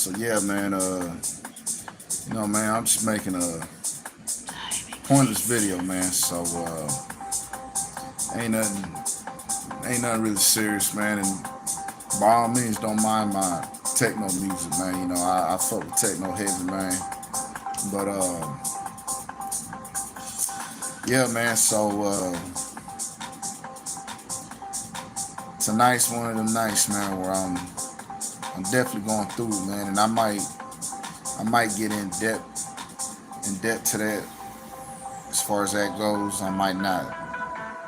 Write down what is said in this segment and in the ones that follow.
So yeah, man. Man, I'm just making a pointless video, man. So ain't nothing, ain't nothing really serious, man. And by all means, don't mind my techno music, man. I fuck with techno heavy, man. But yeah, man. So tonight's one of them nights, man, where I'm definitely going through it, man, and I might get in depth to that. As far as that goes, I might not.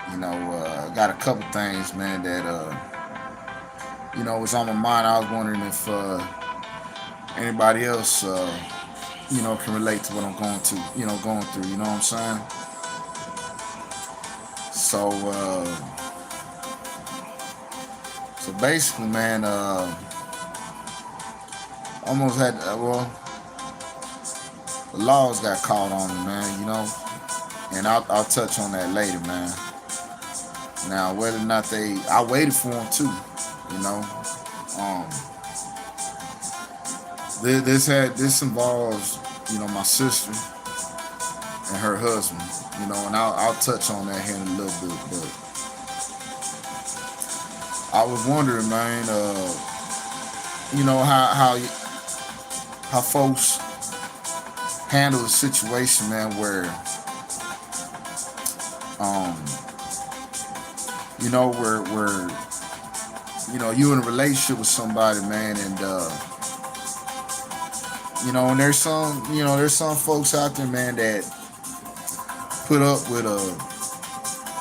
I got a couple things, man, that was on my mind. I was wondering if anybody else, can relate to what I'm going through. You know what I'm saying? So, so basically, man, almost had the laws got called on me, man. And I'll touch on that later, man. Now, whether or not I waited for them too, you know. Um, this involves, my sister and her husband, and I'll touch on that here in a little bit. But I was wondering, man, how folks handle a situation, man, where you in a relationship with somebody, man, and and there's some folks out there, man, that put up with a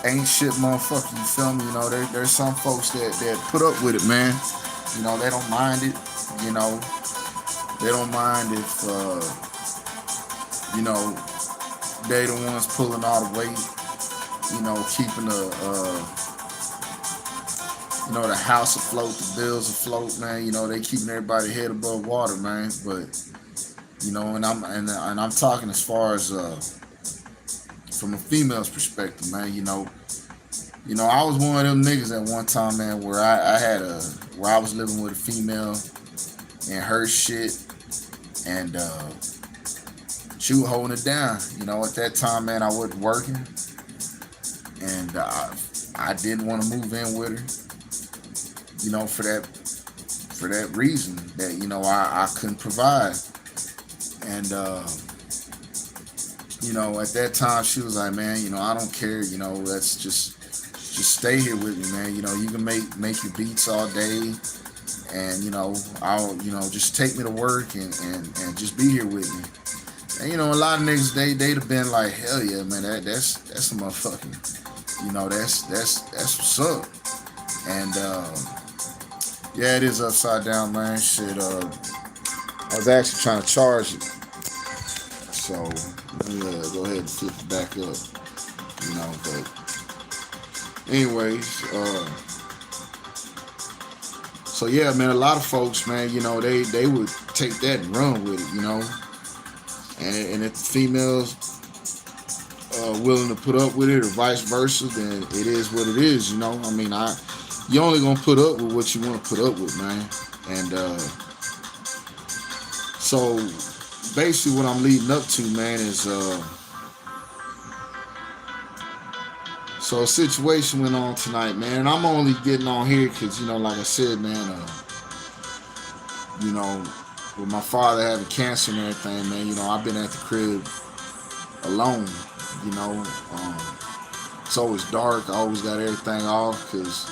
ain't shit motherfucker, you feel me? There's some folks that put up with it, man. They don't mind it, they don't mind if they the ones pulling all the weight, keeping the house afloat, the bills afloat, man. They keeping everybody head above water, man. But and I'm talking as far as from a female's perspective, man. I was one of them niggas at one time, man, where I was living with a female and her shit, and she was holding it down. At that time, man, I wasn't working, and I didn't want to move in with her. For that reason that I couldn't provide, and at that time she was like, man, I don't care, let's just stay here with me, man. You can make your beats all day, and I'll just take me to work and just be here with me. And a lot of niggas they'd have been like, hell yeah, man, that's a motherfucking, that's what's up. And yeah, it is upside down, man. Shit, I was actually trying to charge it, so let me go ahead and flip it back up, But anyways, so yeah, man, a lot of folks, man, they would take that and run with it, and if the females willing to put up with it or vice versa, then it is what it is, you only gonna put up with what you want to put up with, man. And so basically what I'm leading up to, man, is so a situation went on tonight, man, and I'm only getting on here because like I said, man, with my father having cancer and everything, man, I've been at the crib alone, it's always dark. I always got everything off because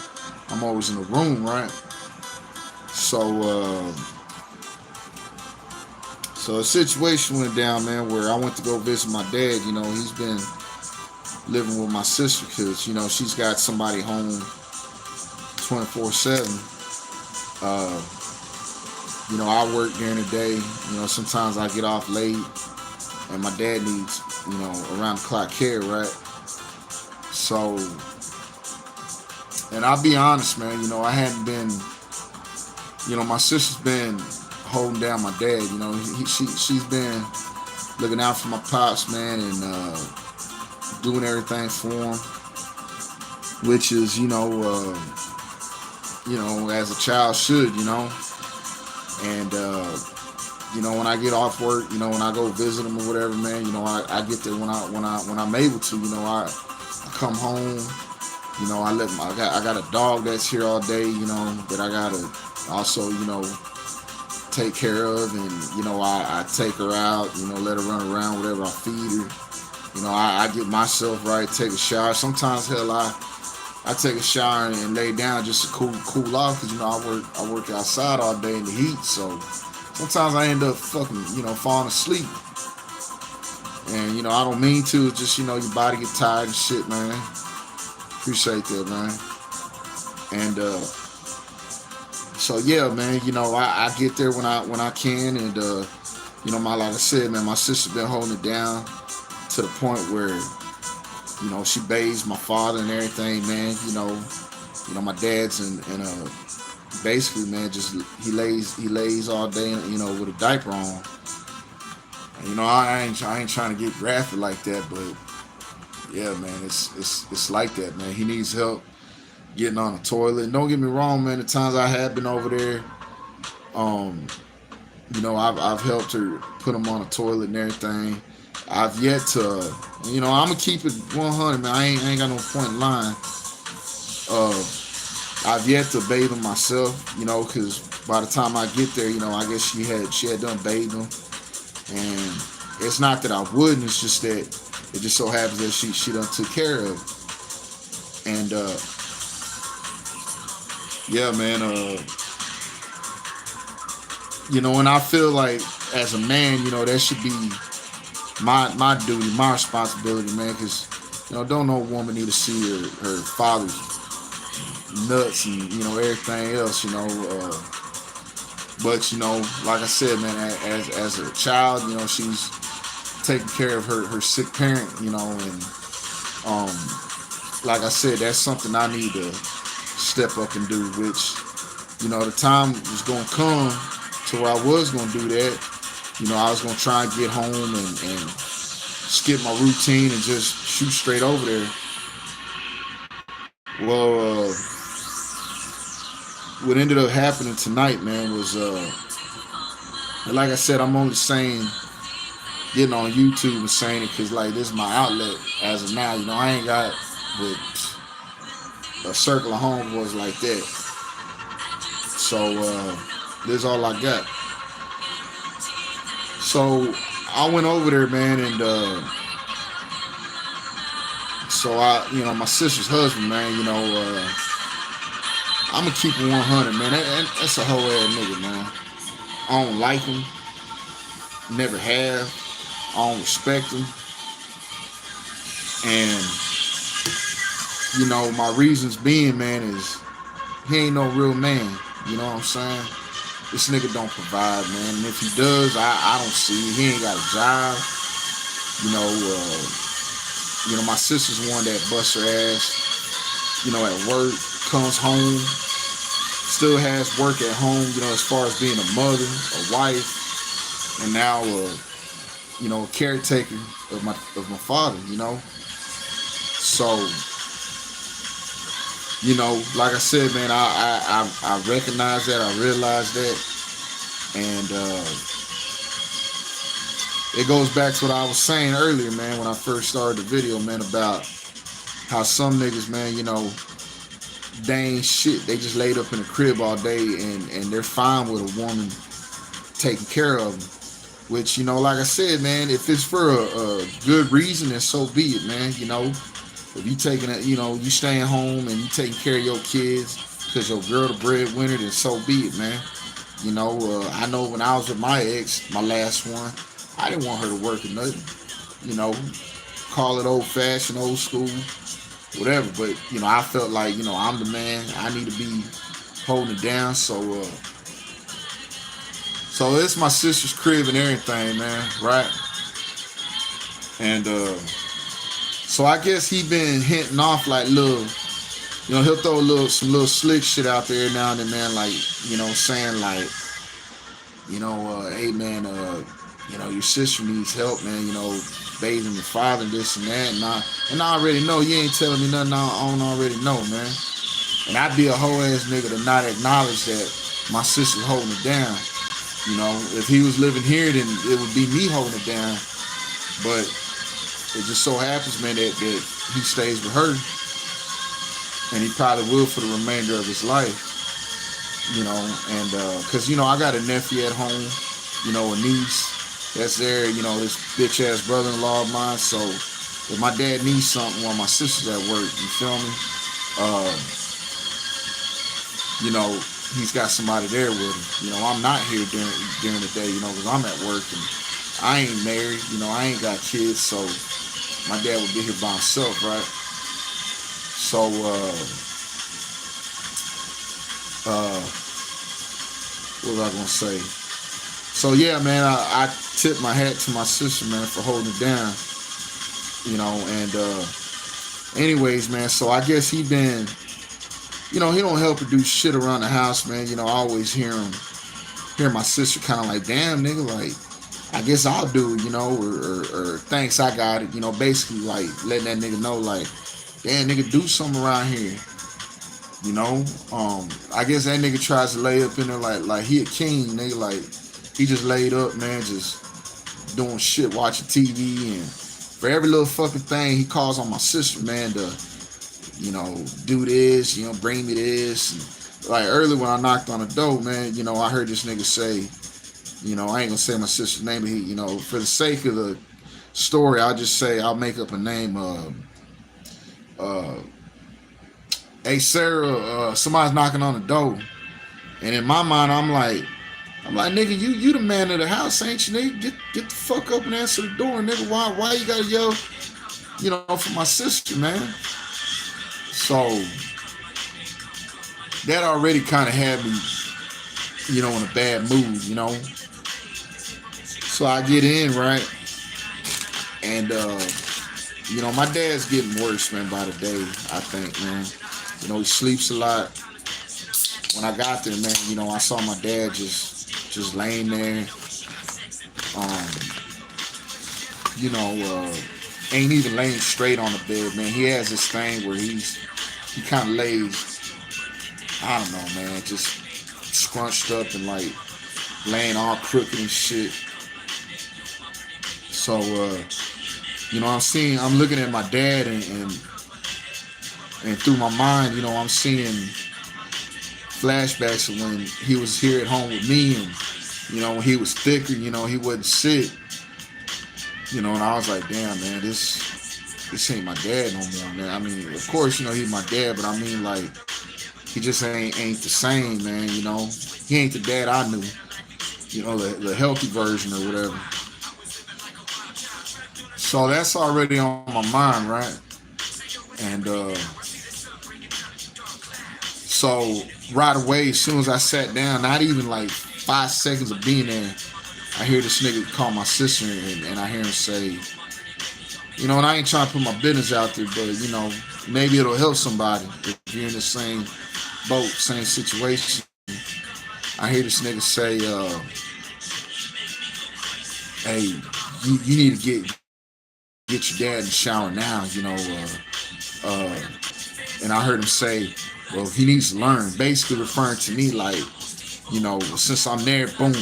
I'm always in the room, right? So so a situation went down, man, where I went to go visit my dad. He's been living with my sister because she's got somebody home 24/7. I work during the day. Sometimes I get off late, and my dad needs around the clock care, right? So, and I'll be honest, man, I hadn't been, my sister's been holding down my dad. She's been looking out for my pops, man, and doing everything for him, which is, as a child should, and when I get off work, when I go visit them or whatever, man, I get there when I'm able to, I come home, I got a dog that's here all day, that I gotta also, take care of, and I take her out, let her run around, whatever, I feed her, I get myself right, take a shower. Sometimes, hell, I take a shower and lay down just to cool off, because I work outside all day in the heat, so sometimes I end up fucking falling asleep, and I don't mean to. It's just your body get tired and shit, man. Appreciate that, man. And so yeah, man. I get there when I can, and like I said, man, my sister's been holding it down to the point where she bathes my father and everything, man. My dad's in basically, man, just he lays all day, with a diaper on. And, I ain't trying to get graphic like that, but yeah, man, it's like that, man. He needs help getting on the toilet. And don't get me wrong, man. The times I have been over there, I've helped her put him on the toilet and everything. I've yet to, I'm gonna keep it 100, man. I ain't got no point in lying. I've yet to bathe him myself, because by the time I get there, I guess she had done bathed him, and it's not that I wouldn't. It's just that it just so happens that she done took care of, and yeah, man, and I feel like as a man, that should be my duty, my responsibility, man, because don't no woman need to see her father's nuts and everything else, but like I said, man, as a child, she's taking care of her sick parent, and like I said, that's something I need to step up and do, which the time was gonna come to where I was gonna do that. I was gonna try and get home and skip my routine and just shoot straight over there. Well, what ended up happening tonight, man, was like I said, I'm only saying, getting on YouTube and saying it because, like, this is my outlet as of now. I ain't got a circle of homeboys like that. So this is all I got. So I went over there, man, and so my sister's husband, man, I'm gonna keep it 100, man. That's a whole ass nigga, man. I don't like him. Never have. I don't respect him. And my reasons being, man, is he ain't no real man. You know what I'm saying? This nigga don't provide, man. And if he does, I don't see it. He ain't got a job. My sister's one that busts her ass, at work, comes home, still has work at home, as far as being a mother, a wife, and now a caretaker of my father, So, like I said, man, I recognize that, I realize that, and it goes back to what I was saying earlier, man, when I first started the video, man, about how some niggas, man, they ain't shit. They just laid up in a crib all day, and they're fine with a woman taking care of them. Which, like I said, man, if it's for a good reason, then so be it, man. If you taking it, you staying home and you taking care of your kids because your girl the breadwinner, then so be it, man. I know when I was with my ex, my last one, I didn't want her to work or nothing. Call it old fashioned, old school, whatever. But, I felt like, I'm the man. I need to be holding it down. So it's my sister's crib and everything, man, right? And so I guess he been hinting off like little, he'll throw some little slick shit out there now and then, man, like, saying like, hey man, your sister needs help, man, bathing your father, this and that, and I already know. You ain't telling me nothing I don't already know, man. And I'd be a whole ass nigga to not acknowledge that my sister's holding it down. You know, if he was living here, then it would be me holding it down. But it just so happens, man, that he stays with her, and he probably will for the remainder of his life. You know, and because I got a nephew at home, a niece that's there. This bitch ass brother-in-law of mine. So if my dad needs something while my sister's at work, you feel me? Uh, he's got somebody there with him. I'm not here during the day, because I'm at work and I ain't married. I ain't got kids, so my dad would be here by himself, right? So, what was I gonna say? So yeah, man, I tip my hat to my sister, man, for holding it down. And anyways, man, so I guess he been, he don't help her do shit around the house, man. I always hear my sister kind of like, damn, nigga, like, I guess I'll do it, or thanks, I got it, basically like letting that nigga know, like, damn, nigga, do something around here. I guess that nigga tries to lay up in there like he a king, nigga, like he just laid up, man, just doing shit, watching TV, and for every little fucking thing he calls on my sister, man, to do this, bring me this. And like earlier when I knocked on the door, man, I heard this nigga say, I ain't gonna say my sister's name, but he, for the sake of the story, I'll make up a name. Hey Sarah, somebody's knocking on the door, and in my mind, I'm like, nigga, you the man of the house, ain't you, nigga? Get the fuck up and answer the door, nigga. Why you gotta yell, for my sister, man? So that already kind of had me, in a bad mood, So I get in, right, and my dad's getting worse, man, by the day, I think, man. He sleeps a lot. When I got there, man, I saw my dad just laying there. Ain't even laying straight on the bed, man. He has this thing where he kind of lays, I don't know, man, just scrunched up and like laying all crooked and shit. So, I'm looking at my dad and through my mind, I'm seeing flashbacks of when he was here at home with me, and when he was thicker, he wouldn't sit, and I was like, damn, man, this ain't my dad no more, man. I mean, of course, he's my dad, but I mean, like, he just ain't the same, man. He ain't the dad I knew, the healthy version or whatever. So that's already on my mind, right? And so right away, as soon as I sat down, not even like 5 seconds of being there, I hear this nigga call my sister, and I hear him say, and I ain't trying to put my business out there, but maybe it'll help somebody if you're in the same boat, same situation. I hear this nigga say, hey, you need to get your dad in the shower now, and I heard him say, well, he needs to learn, basically referring to me like, since I'm there, boom,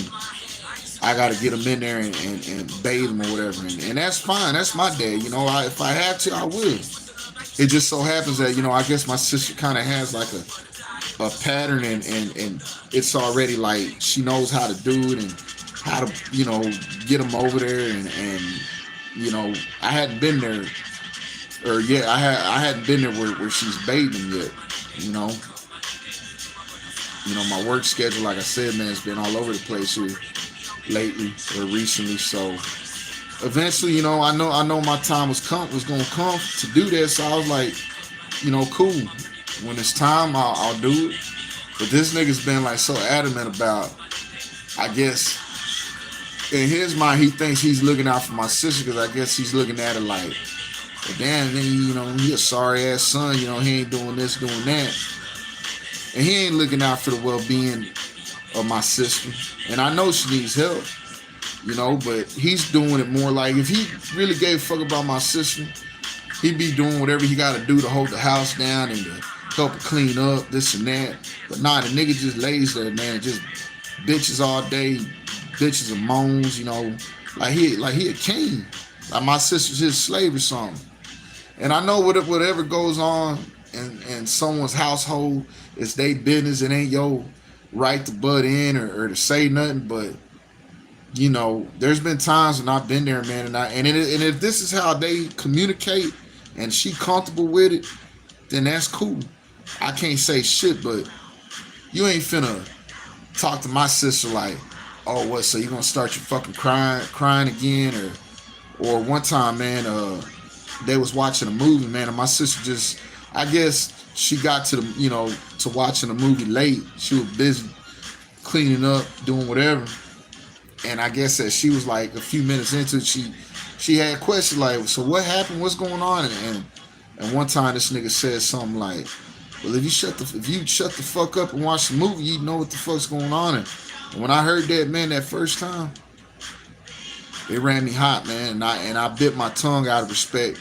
I got to get him in there and bathe him or whatever. And that's fine. That's my dad. If I have to, I will. It just so happens that, I guess my sister kind of has like a pattern and it's already like she knows how to do it and how to, get him over there. And I hadn't been there. I hadn't been there where she's bathing him yet, my work schedule, like I said, man, it's been all over the place here lately or recently. So eventually, I know my time was gonna come to do this. So I was like, cool. When it's time, I'll do it. But this nigga's been like so adamant about, I guess, in his mind, he thinks he's looking out for my sister because I guess he's looking at it like, well, damn, nigga, he a sorry ass son, he ain't doing this, doing that. And he ain't looking out for the well-being of my sister. And I know she needs help, but he's doing it more like, if he really gave a fuck about my sister, he'd be doing whatever he got to do to hold the house down and to help her clean up, this and that. But nah, the nigga just lays there, man, just bitches all day, bitches and moans, you know, like he a king. Like my sister's his slave or something. And I know whatever goes on in someone's household, it's their business. It ain't your right to butt in or to say nothing. But you know, there's been times when I've been there, man, and if this is how they communicate and she comfortable with it, then that's cool. I can't say shit, but you ain't finna talk to my sister like, oh, what? So you gonna start your fucking crying again, or one time, man, they was watching a movie, man, and my sister just, I guess she got to the, you know, to watching the movie late. She was busy cleaning up, doing whatever, and I guess that she was like a few minutes into it, she had questions like, so what happened? What's going on? And one time this nigga said something like, well, if you shut the fuck up and watch the movie, you know what the fuck's going on. And when I heard that, man, that first time, it ran me hot, man, and I bit my tongue out of respect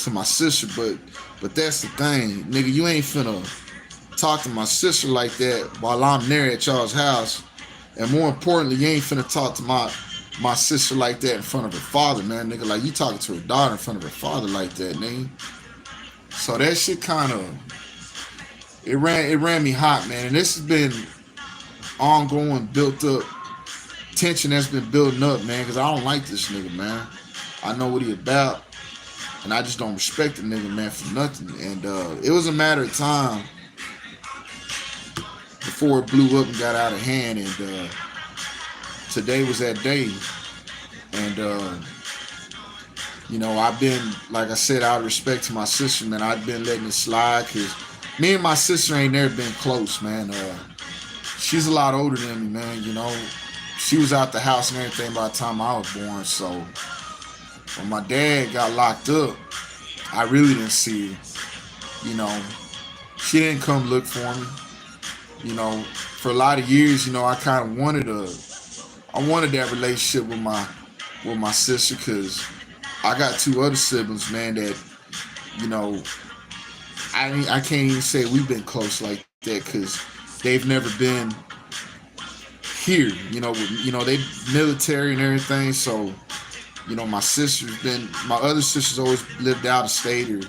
to my sister. But that's the thing, nigga, you ain't finna talk to my sister like that while I'm there at y'all's house. And more importantly, you ain't finna talk to my sister like that in front of her father, man, nigga. Like, you talking to her daughter in front of her father like that, nigga. So that shit kind of, it ran me hot, man. And this has been ongoing, built up tension that's been building up, man, because I don't like this nigga, man. I know what he about, and I just don't respect the nigga, man, for nothing. And it was a matter of time before it blew up and got out of hand, and today was that day. And you know, I've been, like I said, out of respect to my sister, man, I've been letting it slide, because me and my sister ain't never been close, man. She's a lot older than me, man, you know. She was out the house and everything by the time I was born, so when my dad got locked up, I really didn't see her. You know, she didn't come look for me. You know, for a lot of years, you know, I kind of wanted that relationship with my sister, because I got two other siblings, man, that, you know, I can't even say we've been close like that, because they've never been here. You know, they military and everything, so, you know, my other sister's always lived out of state or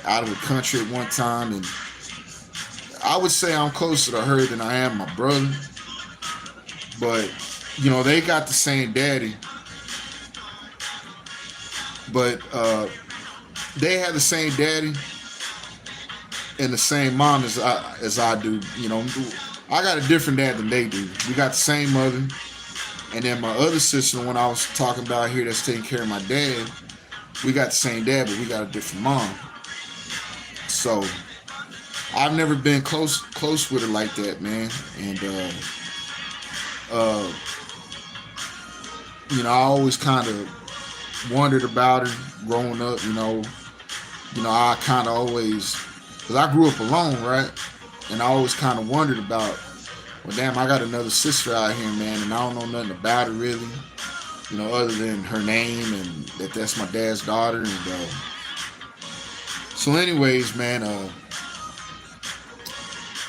out of the country at one time, and I would say I'm closer to her than I am my brother. But, you know, they got the same daddy, but they have the same daddy and the same mom as I do. You know, I got a different dad than they do. We got the same mother. And then my other sister, the one I was talking about here that's taking care of my dad, we got the same dad, but we got a different mom. So I've never been close with her like that, man. And you know, I always kind of wondered about her growing up. You know, I kind of always, because I grew up alone, right? And I always kind of wondered about, well, damn, I got another sister out here, man, and I don't know nothing about her really, you know, other than her name and that's my dad's daughter. And so anyways, man,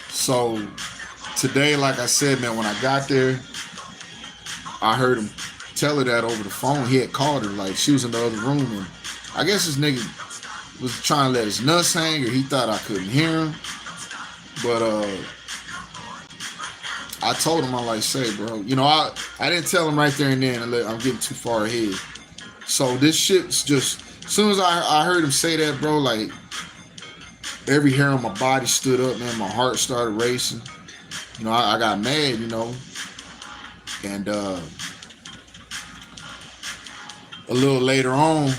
so today, like I said, man, when I got there, I heard him tell her that over the phone. He had called her, like, she was in the other room, and I guess this nigga was trying to let his nuts hang, or he thought I couldn't hear him. But I told him, I'm like, say, bro, you know, I didn't tell him right there and then, I'm getting too far ahead. So this shit's just, as soon as I heard him say that, bro, like, every hair on my body stood up, man. My heart started racing. You know, I got mad, you know. And a little later on,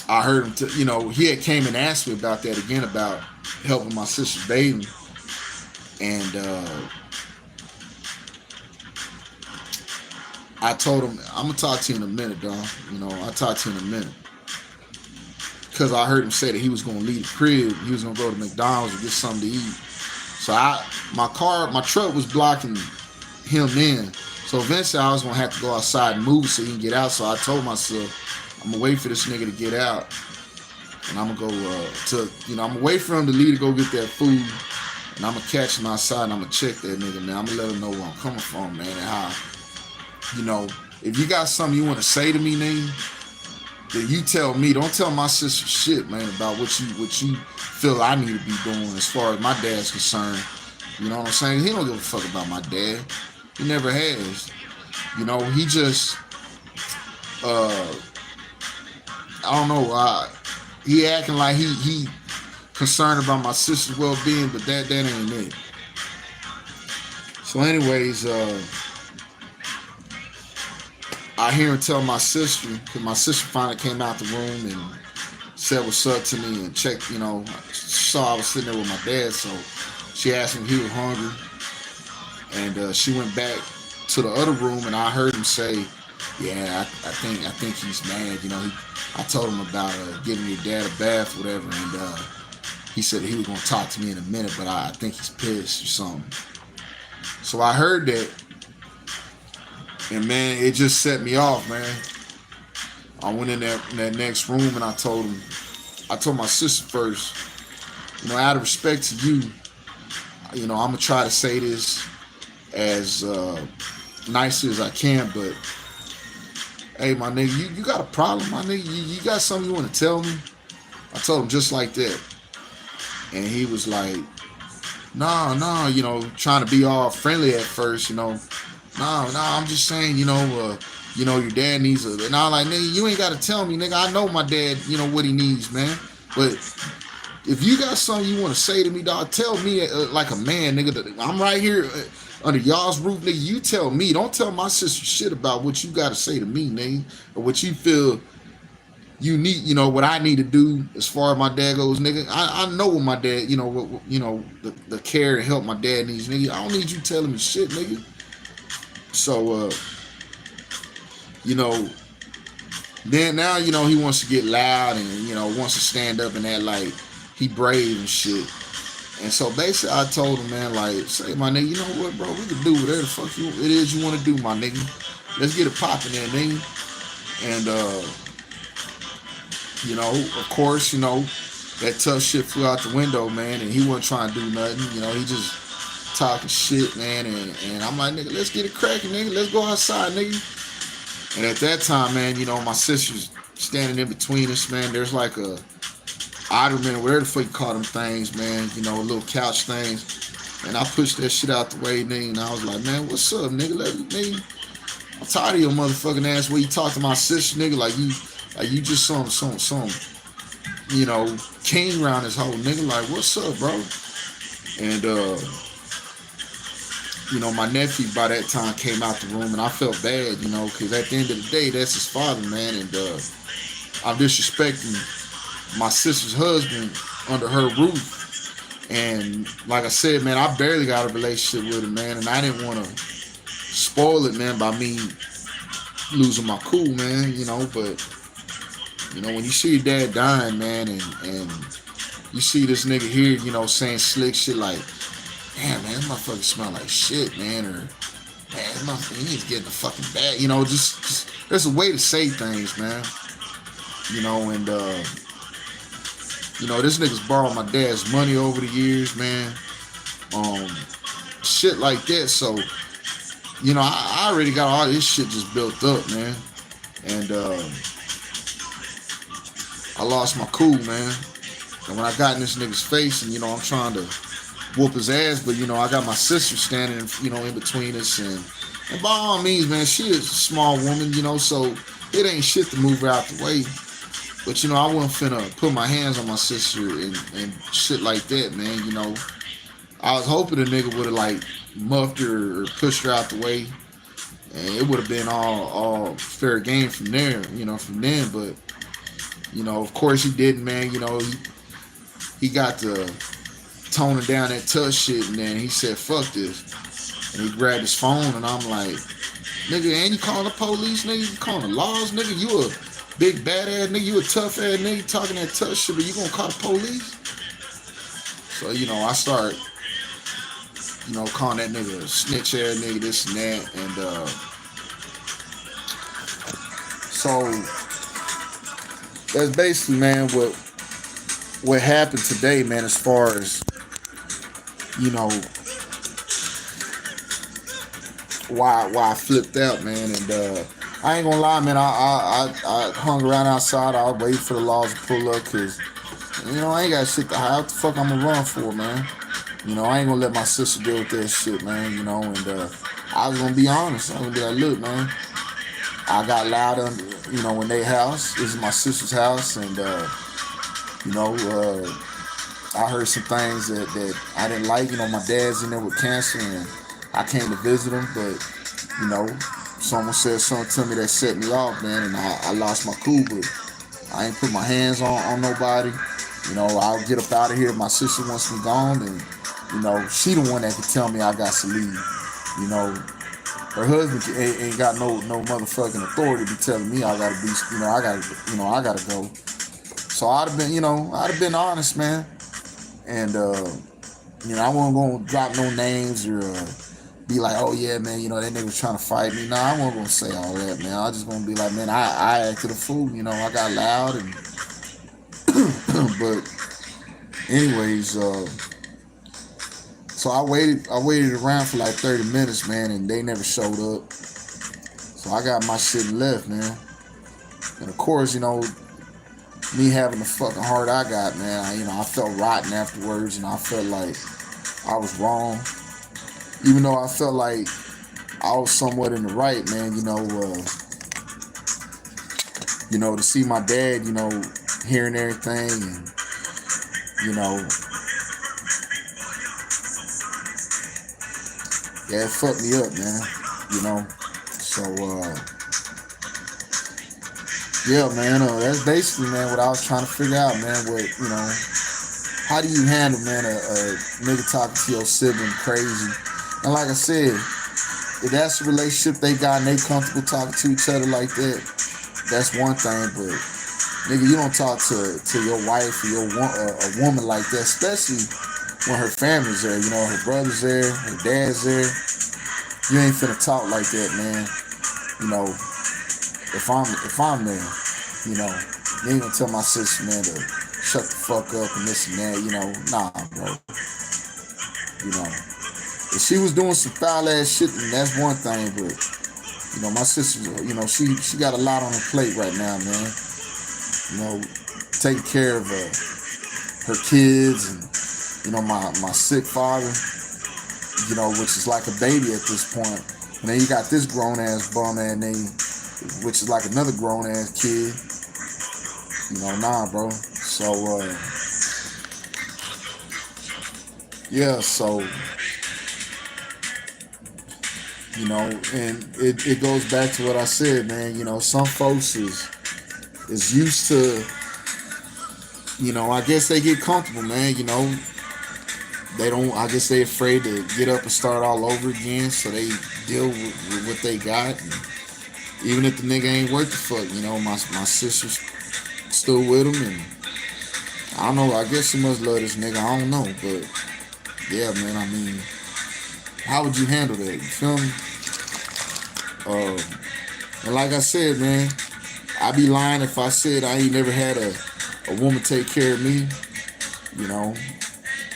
I heard him, you know, he had came and asked me about that again, about helping my sister's bathing. And I told him, I'm going to talk to you in a minute, dog. You know, I'll talk to you in a minute. Because I heard him say that he was going to leave the crib. He was going to go to McDonald's and get something to eat. So my truck was blocking him in. So eventually I was going to have to go outside and move so he can get out. So I told myself, I'm going to wait for this nigga to get out. And I'm going to go I'm going to wait for him to leave to go get that food. And I'm gonna catch him outside and I'm gonna check that nigga, man. I'm gonna let him know where I'm coming from, man, and how, you know, if you got something you want to say to me, nigga, then you tell me. Don't tell my sister shit, man, about what you feel I need to be doing as far as my dad's concerned. You know what I'm saying? He don't give a fuck about my dad. He never has. You know, he just, I don't know, he acting like he concerned about my sister's well-being, but that ain't it. So anyways, I hear him tell my sister, because my sister finally came out the room and said what's up to me and checked, you know, saw I was sitting there with my dad, so she asked him if he was hungry. And she went back to the other room and I heard him say, yeah, I think he's mad. You know, I told him about giving your dad a bath, whatever, and he said he was going to talk to me in a minute, but I think he's pissed or something. So I heard that, and man, it just set me off, man. I went in that next room and I told my sister first, you know, out of respect to you, you know, I'm going to try to say this as nicely as I can, but hey, my nigga, you got a problem, my nigga? You got something you want to tell me? I told him just like that. And he was like, nah, you know, trying to be all friendly at first, you know. Nah, I'm just saying, you know, your dad needs a... And I was like, nigga, you ain't got to tell me, nigga. I know my dad, you know, what he needs, man. But if you got something you want to say to me, dog, tell me like a man, nigga. I'm right here under y'all's roof, nigga. You tell me. Don't tell my sister shit about what you got to say to me, nigga. Or what you feel you need, you know, what I need to do as far as my dad goes, nigga. I know what my dad, you know, what you know, the care and help my dad needs, nigga. I don't need you telling me shit, nigga. So, you know, then now, you know, he wants to get loud and, you know, wants to stand up and act like he brave and shit. And so basically I told him, man, like, say, my nigga, you know what, bro, we can do whatever the fuck it is you want to do, my nigga. Let's get it popping there, nigga. And, you know, of course, you know, that tough shit flew out the window, man, and he wasn't trying to do nothing. You know, he just talking shit, man, and I'm like, nigga, let's get it cracking, nigga. Let's go outside, nigga. And at that time, man, you know, my sister's standing in between us, man. There's like a ottoman, whatever the fuck you call them things, man, you know, little couch things. And I pushed that shit out the way, nigga, and I was like, man, what's up, nigga? Nigga, I'm tired of your motherfucking ass where you talk to my sister, nigga, like you just some, you know, king around this whole nigga. Like, what's up, bro? And, you know, my nephew by that time came out the room, and I felt bad, you know, because at the end of the day, that's his father, man, and I'm disrespecting my sister's husband under her roof. And like I said, man, I barely got a relationship with him, man, and I didn't want to spoil it, man, by me losing my cool, man, you know. But you know, when you see your dad dying, man, and you see this nigga here, you know, saying slick shit like, damn, man, this motherfucker smell like shit, man, or man, this motherfucker, he's getting the fucking bad, you know, just there's a way to say things, man, you know. And you know, this nigga's borrowed my dad's money over the years, man, shit like that. So, you know, I already got all this shit just built up, man, and I lost my cool, man. And when I got in this nigga's face, and you know, I'm trying to whoop his ass, but you know, I got my sister standing, you know, in between us, and by all means, man, she is a small woman, you know, so it ain't shit to move her out the way. But you know, I wasn't finna put my hands on my sister and shit like that, man. You know, I was hoping the nigga would have like muffed her or pushed her out the way, and it would have been all fair game from there, you know, from then. But you know, of course he didn't, man. You know, he got to toning down that touch shit, and then he said, fuck this. And he grabbed his phone, and I'm like, nigga, ain't you calling the police, nigga? You calling the laws, nigga? You a big badass nigga, you a tough ass nigga talking that touch shit, but you gonna call the police? So, you know, I start, you know, calling that nigga a snitch ass nigga, this and that, and so that's basically, man, what happened today, man, as far as you know, why I flipped out, man. And I ain't gonna lie, man. I hung around outside. I was waiting for the laws to pull up, cause I ain't got shit to hide. What the fuck I'm gonna run for, man? I ain't gonna let my sister deal with that shit, man. And I was gonna be honest. I was gonna be like, look, man, I got loud under, in their house. This is my sister's house, and I heard some things that I didn't like. My dad's in there with cancer, and I came to visit him, but someone said something to me that set me off, man, and I lost my cool. But I ain't put my hands on nobody. I'll get up out of here if my sister wants me gone, and she the one that can tell me I got to leave. Her husband ain't got no motherfucking authority to be telling me I gotta be, I gotta go. So I'd have been honest, man, and I wasn't gonna drop no names or be like, oh yeah, man, that nigga was trying to fight me. Nah, I wasn't gonna say all that, man. I was just gonna be like, man, I acted a fool, I got loud, and but anyways, so I waited around for like 30 minutes, man, and they never showed up. So I got my shit and left, man. And of course, me having the fucking heart I got, man, I felt rotten afterwards, and I felt like I was wrong. Even though I felt like I was somewhat in the right, man, to see my dad, hearing everything, and, yeah, it fucked me up, man, so, yeah, man, that's basically, man, what I was trying to figure out, man, how do you handle, man, a nigga talking to your sibling crazy? And like I said, if that's the relationship they got and they comfortable talking to each other like that, that's one thing, but nigga, you don't talk to your wife or a woman like that, especially when her family's there, her brother's there, her dad's there. You ain't finna talk like that, man. If I'm there, you ain't gonna tell my sister, man, to shut the fuck up and this and that, nah, bro. If she was doing some foul ass shit, then that's one thing, but my sister, she got a lot on her plate right now, man. Taking care of her kids and my sick father, which is like a baby at this point. And then you got this grown ass bum ass name, which is like another grown ass kid. Nah, bro. So yeah, so and it goes back to what I said, man. Some folks is used to, I guess they get comfortable, man. They don't, I guess they afraid to get up and start all over again, so they deal with what they got. And even if the nigga ain't worth the fuck, my sister's still with him, and I don't know, I guess she must love this nigga, I don't know, but yeah, man, I mean, how would you handle that? You feel me? And like I said, man, I'd be lying if I said I ain't never had a woman take care of me.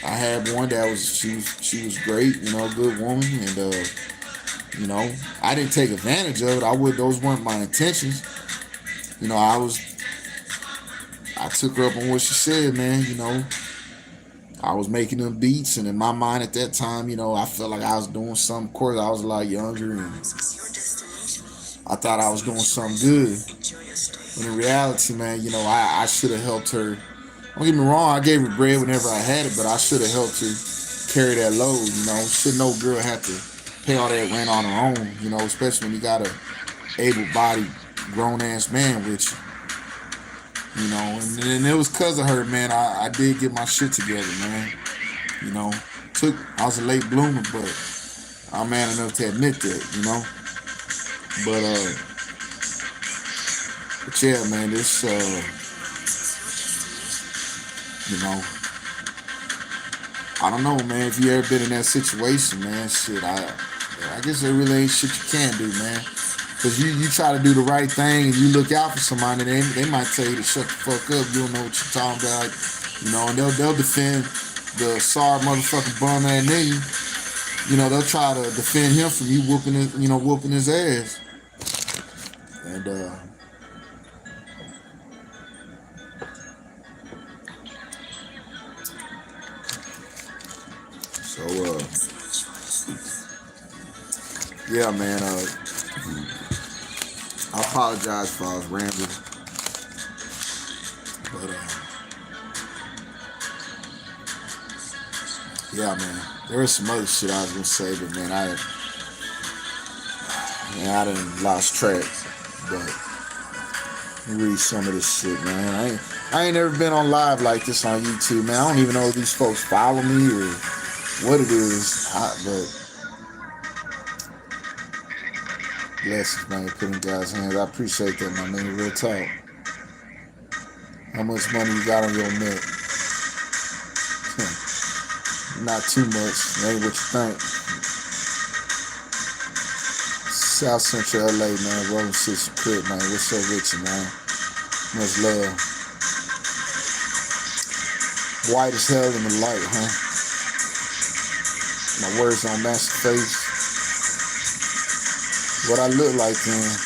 I had one that she was great, a good woman, and I didn't take advantage of it. Those weren't my intentions. I took her up on what she said, man. I was making them beats, and in my mind at that time, I felt like I was doing something. Of course, I was a lot younger, and I thought I was doing something good. But in reality, man, I should have helped her. Don't get me wrong, I gave her bread whenever I had it, but I should have helped her carry that load, Should no girl have to pay all that rent on her own, especially when you got a able-bodied, grown-ass man with you. And it was because of her, man, I did get my shit together, man. I was a late bloomer, but I'm man enough to admit that, But yeah, man, this, I don't know, man, if you ever been in that situation, man, shit, I guess there really ain't shit you can do, man. Because you try to do the right thing and you look out for somebody, they might tell you to shut the fuck up, you don't know what you're talking about, and they'll defend the sorry motherfucking bum ass nigga, they'll try to defend him from you whooping his ass. And so yeah, man. I apologize for I was rambling, but yeah, man. There is some other shit I was gonna say, but man, I done lost track. But let me read some of this shit, man. I ain't never been on live like this on YouTube, man. I don't even know if these folks follow me or what it is, but blessings, man. Put in God's hands. I appreciate that, my man. Real talk. How much money you got on your neck? Not too much. That ain't what you think. South Central LA, man. Rolling 6 Crib, man. What's up with you, man? Much love. White as hell in the light, huh? My words don't match the face. What I look like then.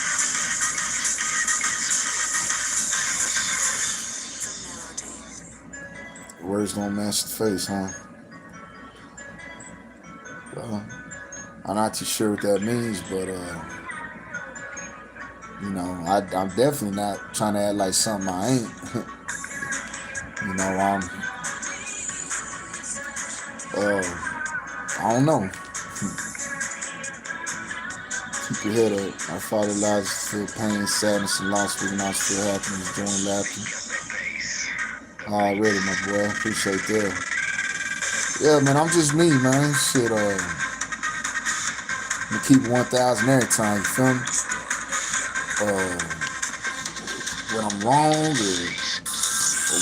Words don't match the face, huh? Well, I'm not too sure what that means, but I'm definitely not trying to act like something I ain't. I don't know. Keep your head up. Our Father allows us to feel pain, sadness, and loss. We can also feel happiness, joy, and laughter. Already, my boy. Appreciate that. Yeah, man, I'm just me, man. Shit, I'm gonna keep 1,000 every time, you feel me? When I'm wrong or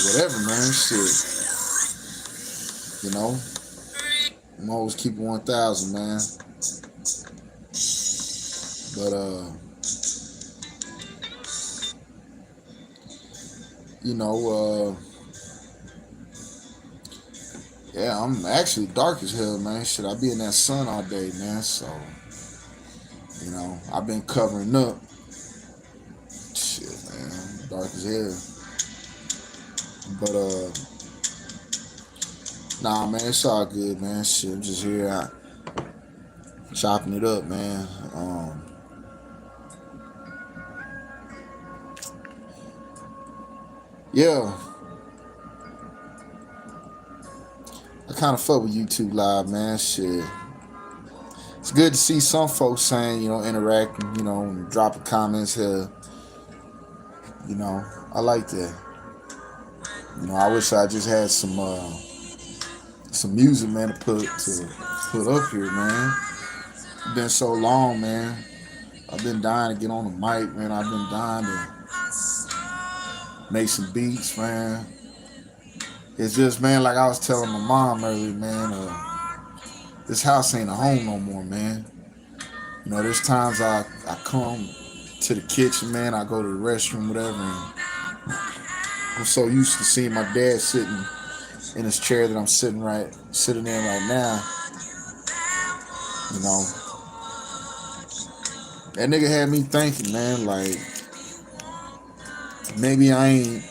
whatever, man, shit. I'm always keep 1,000, man. But yeah, I'm actually dark as hell, man. Shit, I be in that sun all day, man. So, I've been covering up. Shit, man, dark as hell. But nah, man, it's all good, man. Shit, I'm just here, chopping it up, man. Yeah. I kind of fuck with YouTube Live, man. Shit. It's good to see some folks saying, interacting, dropping comments here. I like that. I wish I just had some music, man, to put up here, man. It's been so long, man. I've been dying to get on the mic, man. I've been dying to make some beats, man. It's just, man, like I was telling my mom earlier, man, this house ain't a home no more, man. There's times I come to the kitchen, man, I go to the restroom, whatever, and I'm so used to seeing my dad sitting in his chair that I'm sitting in right now. That nigga had me thinking, man, like, maybe I ain't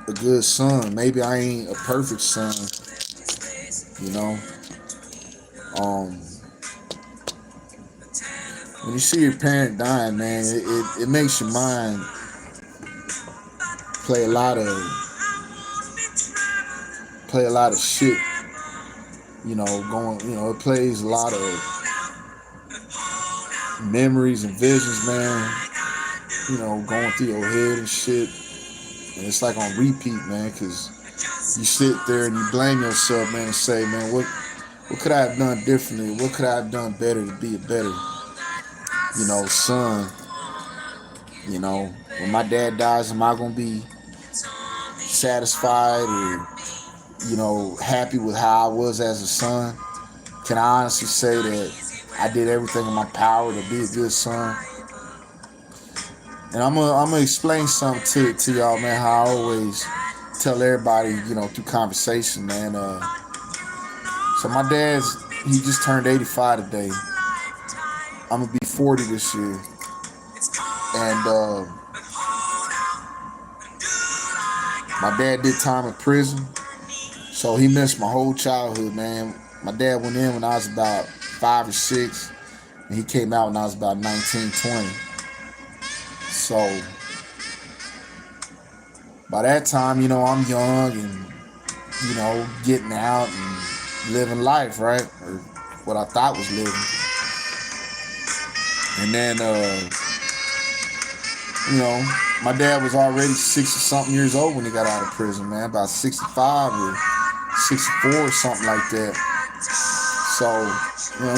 a good son. Maybe I ain't a perfect son. When you see your parent dying, man, it makes your mind play a lot of shit. It plays a lot of memories and visions, man. Going through your head and shit. And it's like on repeat, man, because you sit there and you blame yourself, man, and say, man, what could I have done differently? What could I have done better to be a better, son? When my dad dies, am I going to be satisfied or, happy with how I was as a son? Can I honestly say that I did everything in my power to be a good son? And I'm gonna explain something to y'all, man, how I always tell everybody, through conversation, man. So my he just turned 85 today. I'm gonna be 40 this year, and my dad did time in prison, so he missed my whole childhood, man. My dad went in when I was about 5 or 6, and he came out when I was about 19, 20. So by that time, I'm young and, getting out and living life, right? Or what I thought was living. And then, my dad was already 60-something years old when he got out of prison, man. About 65 or 64 or something like that. So,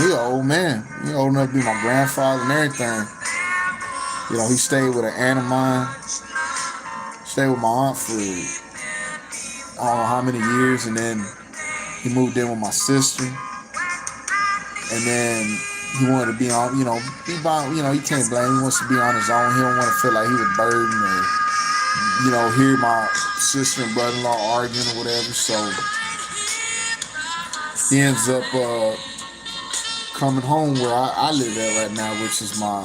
he an old man. He old enough to be my grandfather and everything. He stayed with an aunt of mine. Stayed with my aunt for I don't know how many years, and then he moved in with my sister. And then he wanted to be on, he can't blame him. He wants to be on his own. He don't want to feel like he was burdened or, hear my sister and brother-in-law arguing or whatever. So he ends up coming home where I live at right now, which is my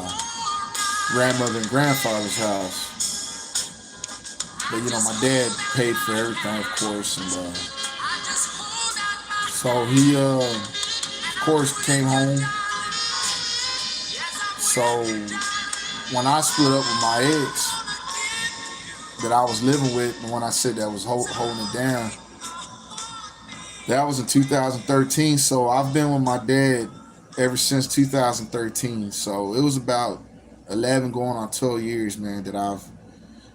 grandmother and grandfather's house. But my dad paid for everything, of course, and so he of course came home. So when I split up with my ex that I was living with, and when I said that was holding it down, that was in 2013. So I've been with my dad ever since 2013. So it was about 11 going on 12 years, man, that I've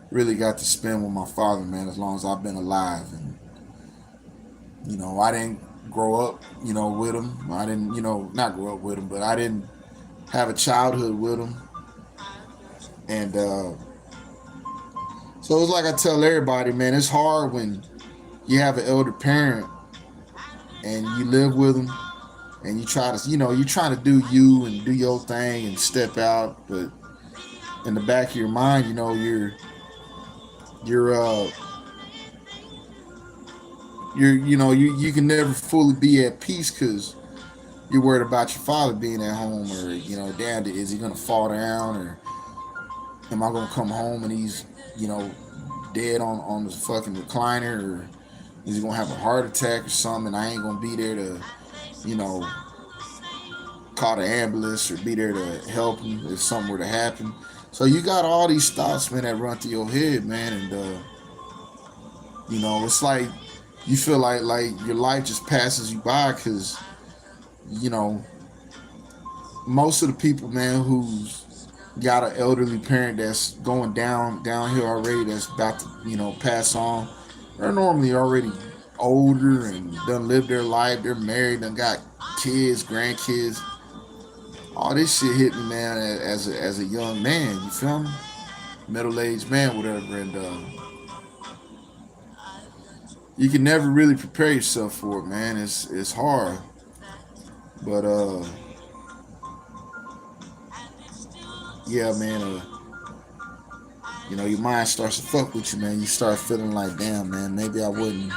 really got to spend with my father, man, as long as I've been alive. And I didn't grow up with him. I didn't not grow up with him, but I didn't have a childhood with him. And so it's like I tell everybody, man, it's hard when you have an elder parent and you live with them and you try to you're trying to do you and do your thing and step out, but in the back of your mind, you can never fully be at peace because you're worried about your father being at home, or damn, is he gonna fall down, or am I gonna come home and he's dead on the fucking recliner, or is he gonna have a heart attack or something, and I ain't gonna be there to call the ambulance or be there to help him if something were to happen. So you got all these thoughts, man, that run through your head, man, and it's like you feel like your life just passes you by because most of the people, man, who's got an elderly parent that's going downhill already, that's about to pass on, they're normally already older and done lived their life. They're married, done got kids, grandkids. All this shit hit me, man, as a young man. You feel me? Middle-aged man, whatever, and you can never really prepare yourself for it, man. It's hard, but yeah, man. Your mind starts to fuck with you, man. You start feeling like, damn, man, maybe I wouldn't.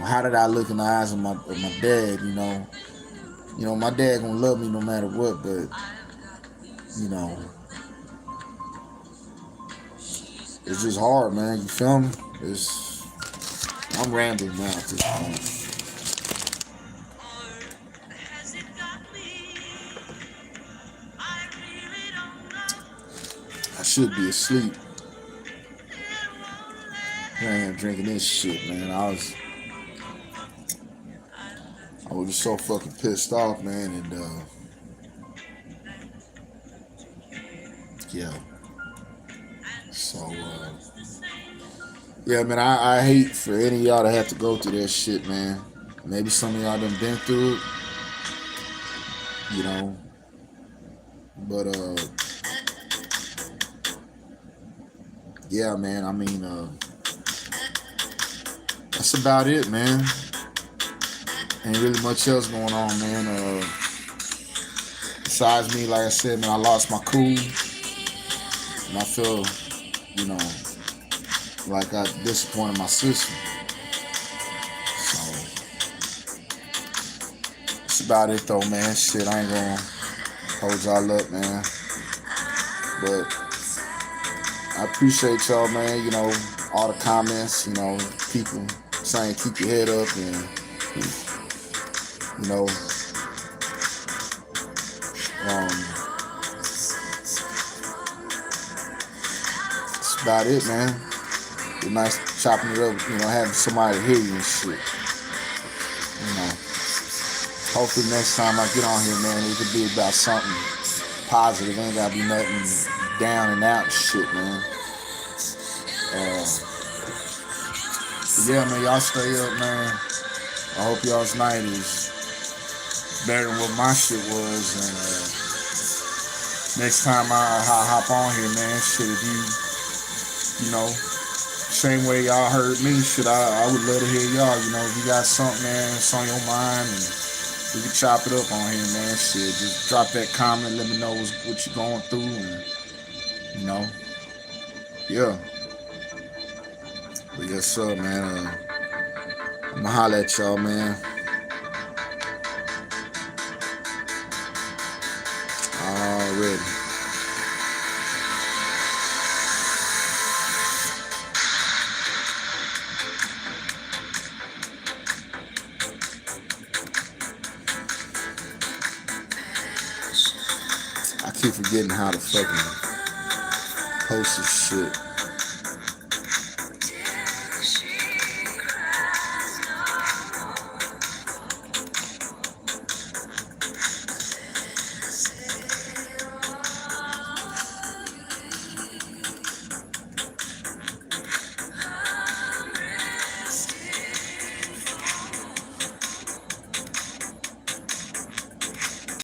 How did I look in the eyes of my dad? My dad gonna love me no matter what, but it's just hard, man. You feel me? I'm rambling now at this point. I should be asleep. Here I am drinking this shit, man. I was just so fucking pissed off, man, and yeah. So yeah, man, I hate for any of y'all to have to go through that shit, man. Maybe some of y'all done been through it, but yeah, man, I mean, that's about it, man. Ain't really much else going on, man. Besides me, like I said, man, I lost my cool. And I feel, like I disappointed my sister. So that's about it though, man. Shit, I ain't gonna hold y'all up, man. But I appreciate y'all, man. You know, all the comments, you know, people saying keep your head up, and you know, that's about it, man. It's nice chopping it up, you know, having somebody hear you and shit. You know, hopefully next time I get on here, man, it could be about something positive. It ain't gotta be nothing down and out and shit, man. Yeah, man, y'all stay up, man. I hope y'all's night is better than what my shit was. And next time I hop on here, man, shit, if you know, same way y'all heard me, shit, I would love to hear y'all. You know, if you got something, man, it's on your mind, and we can chop it up on here, man. Shit, just drop that comment, let me know what you're going through, and you know, yeah. But yes, sir, man. I'ma holla at y'all, man. Already. I keep forgetting how to fucking post this shit.